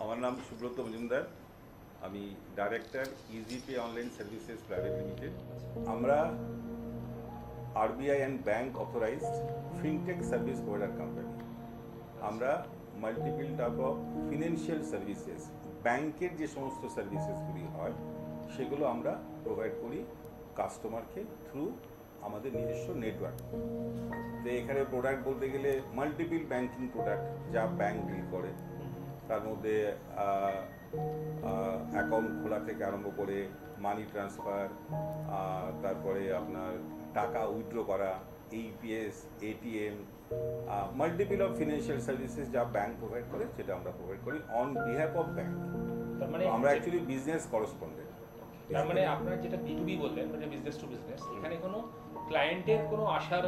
আমার নাম সুব্রত মজুমদার। আমি director EasyPay online services private limited. আমরা RBI and bank authorised fintech service provider company. আমরা multiple type of financial services, ব্যাংকের যে সমস্ত সার্ভিসেসগুলি হয় সেগুলো আমরা প্রোভাইড করি কাস্টমারকে থ্রু আমাদের নিজস্ব নেটওয়ার্ক। তো এখানে প্রোডাক্ট বলতে গেলে মাল্টিপল ব্যাংকিং প্রোডাক্ট যা ব্যাংক ডিল করে, তার মধ্যে অ্যাকাউন্ট খোলা থেকে আরম্ভ করে মানি ট্রান্সফার, তারপরে আপনার টাকা উইথড্র করা, EPS, ATM, multiple of financial services যা ব্যাংক প্রোভাইড করে সেটা আমরা প্রোভাইড করি অন বিহাফ অফ ব্যাংক। তার মানে আমরা অ্যাকচুয়ালি বিজনেস করেসপন্ডেন্ট। তার মানে আপনার যেটা B2B বললেন, মানে বিজনেস টু বিজনেস, এখানে কোনো ক্লায়েন্টের কোনো আসার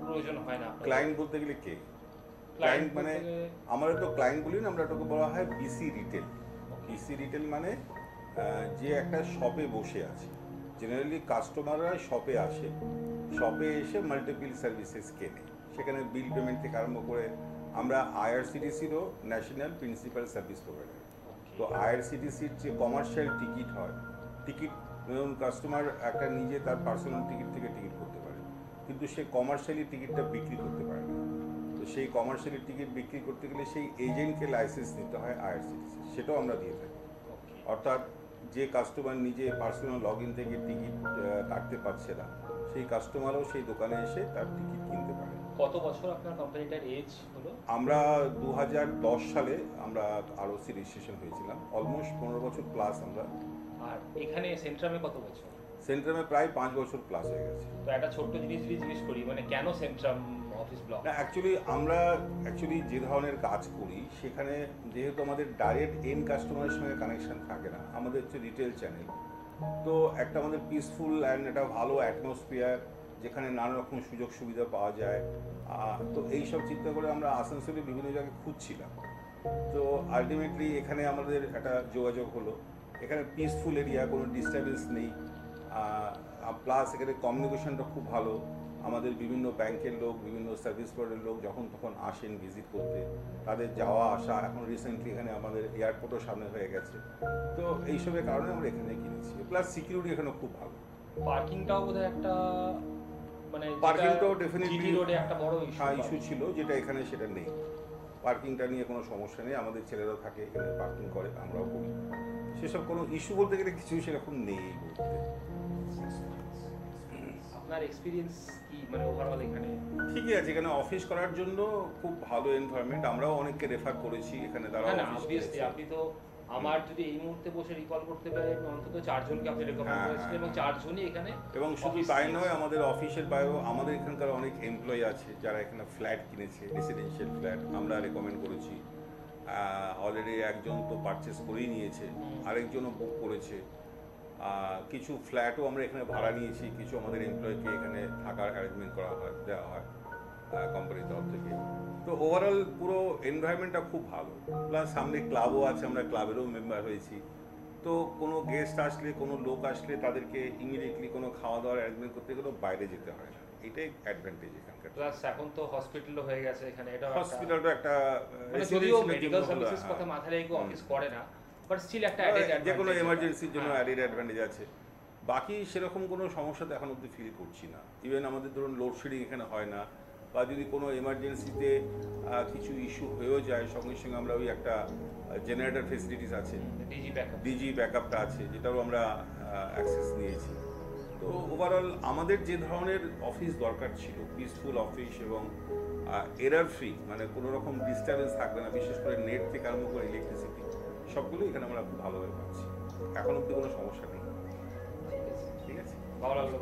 প্রয়োজন হয় না। ক্লায়েন্ট বলতে গেলে কে? ক্লায়েন্ট মানে আমরা তো ক্লায়েন্ট বলি না, আমরা এটাকে বলা হয় বিসি রিটেল। বিসি রিটেল মানে যে একটা শপে বসে আছে। জেনারেলি কাস্টমাররা শপে আসে, শপে এসে মাল্টিপল সার্ভিসেস কেনে, সেখানে বিল পেমেন্ট থেকে আরম্ভ করে আমরা আইআরসিটিসিরও ন্যাশনাল প্রিন্সিপাল সার্ভিস প্রোভাইডার। তো আইআরসিটিসির যে কমার্শিয়াল টিকিট হয়, টিকিট ধরুন কাস্টমার একটা নিজে তার পার্সোনাল টিকিট থেকে টিকিট করতে পারে, কিন্তু সে কমার্শিয়ালি টিকিটটা বিক্রি করতে পারে না। তো সেই কমার্শিয়ালি টিকিট বিক্রি করতে গেলে সেই এজেন্টকে লাইসেন্স নিতে হয় আইআরসিটিসি, সেটাও আমরা দিয়ে থাকি। অর্থাৎ যে কাস্টমার নিজে পার্সোনাল লগ ইন থেকে টিকিট কাটতে পারছে না, সেই কাস্টমারও সেই দোকানে এসে তার টিকিট কিনতে পারে। কত বছর আপনার কোম্পানিটার এজ হলো? আমরা 2010 সালে আমরা আরওসি রেজিস্ট্রেশন হয়েছিলাম, অলমোস্ট 15 বছর প্লাস আমরা। আর এখানে সেন্ট্রামে কত বছর? সেন্ট্রামে প্রায় 5 বছর প্লাস হয়ে গেছে। তো একটা ছোট্ট জিনিস যদি জিজ্ঞেস করি, মানে কেন সেন্ট্রাম অফিস ব্লক? না, আমরা যে ধরনের কাজ করি সেখানে যেহেতু আমাদের ডাইরেক্ট এন্ড কাস্টমারের সঙ্গে কানেকশন থাকে না, আমাদের হচ্ছে রিটেল চ্যানেল। তো একটা আমাদের পিসফুল অ্যান্ড একটা ভালো অ্যাটমসফিয়ার, যেখানে নানা রকম সুযোগ সুবিধা পাওয়া যায়। তো এইসব চিন্তা করে আমরা আসানসোলে বিভিন্ন জায়গায় খুঁজছিলাম। তো আলটিমেটলি এখানে আমাদের একটা যোগাযোগ হলো। এখানে পিসফুল এরিয়া, কোনো ডিস্টারবেন্স নেই, প্লাস এখানে কমিউনিকেশনটা খুব ভালো। আমাদের বিভিন্ন ব্যাংকের লোক, বিভিন্ন সার্ভিস প্রোভাইডারের লোক যখন তখন আসেন ভিজিট করতে, তাদের যাওয়া আসা, এখন রিসেন্টলি এখানে আমাদের এয়ারপোর্টও সামনে হয়ে গেছে। তো এইসবের কারণে আমরা এখানে কিনেছি, প্লাস সিকিউরিটি এখানে খুব ভালো। পার্কিংটাও বোধহয় একটা, মানে পার্কিংটাও ডেফিনেটলি রোডে একটা বড় ইস্যু ছিল, যেটা এখানে সেটা নেই। পার্কিংটা নিয়ে কোনো সমস্যা নেই, আমাদের ছেলেরাও থাকে এখানে, পার্কিং করে, আমরাও করি। সেসব কোনো ইস্যু বলতে গেলে কিছুই সেরকম নেই এই মুহূর্তে। আপনার এক্সপিরিয়েন্স কি, মানে ওভারঅল এখানে? ঠিকই আছে, এখানে অফিস করার জন্য খুব ভালো এনভায়রনমেন্ট। আমরাও অনেককে রেফার করেছি এখানে, তারা অবভিয়াসলি। আপনি তো আমার যদি এই মুহূর্তে বসে রিকল করতে পারি, অন্তত 4 জনকে আপনি রেকমেন্ড করেছিলেন, এবং 4 জনই এখানে। এবং শুধু তাই নয়, আমাদের অফিসের বাইরেও আমাদের এখানকার অনেক এমপ্লয়ি আছে যারা এখানে ফ্ল্যাট কিনেছে, রেসিডেন্সিয়াল ফ্ল্যাট, আমরা রেকমেন্ড করেছি। অলরেডি একজন তো পারচেস করেই নিয়েছে, আরেকজনও বুক করেছে। কিছু ফ্ল্যাটও আমরা এখানে ভাড়া নিয়েছি, কিছু আমাদের এমপ্লয়িকে এখানে থাকার অ্যারেঞ্জমেন্ট করা হয়, দেওয়া হয় কোম্পানির তরফ থেকে। তো ওভারঅল পুরো এনভায়রনমেন্টটা খুব ভালো। প্লাস সামনে ক্লাবও আছে, আমরা ক্লাবেরও মেম্বার হয়েছি। তো কোনো গেস্ট আসলে, কোনো লোক আসলে তাদেরকে ইমিডিয়েটলি কোনো খাওয়া দাওয়ার অ্যারেঞ্জমেন্ট করতে গেলেও বাইরে যেতে হয় না, এটাই অ্যাডভান্টেজ এখানকার। প্লাস এখন তো হসপিটালও হয়ে গেছে এখানে, এটা হসপিটালটা একটা, যদিও মেডিকেল সার্ভিসেস কথা মাথায় রেখে অফিস করে না, বাট স্টিল একটা যে কোনো এমার্জেন্সির জন্য অ্যাডেড অ্যাডভান্টেজ আছে। বাকি সেরকম কোনো সমস্যা তো এখন অবধি ফিল করছি না। ইভেন আমাদের ধরুন লোডশেডিং এখানে হয় না, বা যদি কোনো এমার্জেন্সিতে কিছু ইস্যু হয়েও যায়, সঙ্গে সঙ্গে আমরা ওই একটা জেনারেটর ফেসিলিটিস আছে, ডিজি ব্যাকআপটা আছে, যেটাও আমরা অ্যাক্সেস নিয়েছি। তো ওভারঅল আমাদের যে ধরনের অফিস দরকার ছিল, পিসফুল অফিস এবং এরার ফ্রি, মানে কোনো রকম ডিস্টারবেন্স থাকবে না, বিশেষ করে নেট থেকে আরম্ভ করে ইলেকট্রিসিটি, সবগুলো এখানে আমরা খুব ভালোভাবে পাচ্ছি। এখন অব্দি কোনো সমস্যা নেই। ঠিক আছে, ভালো লাগলো।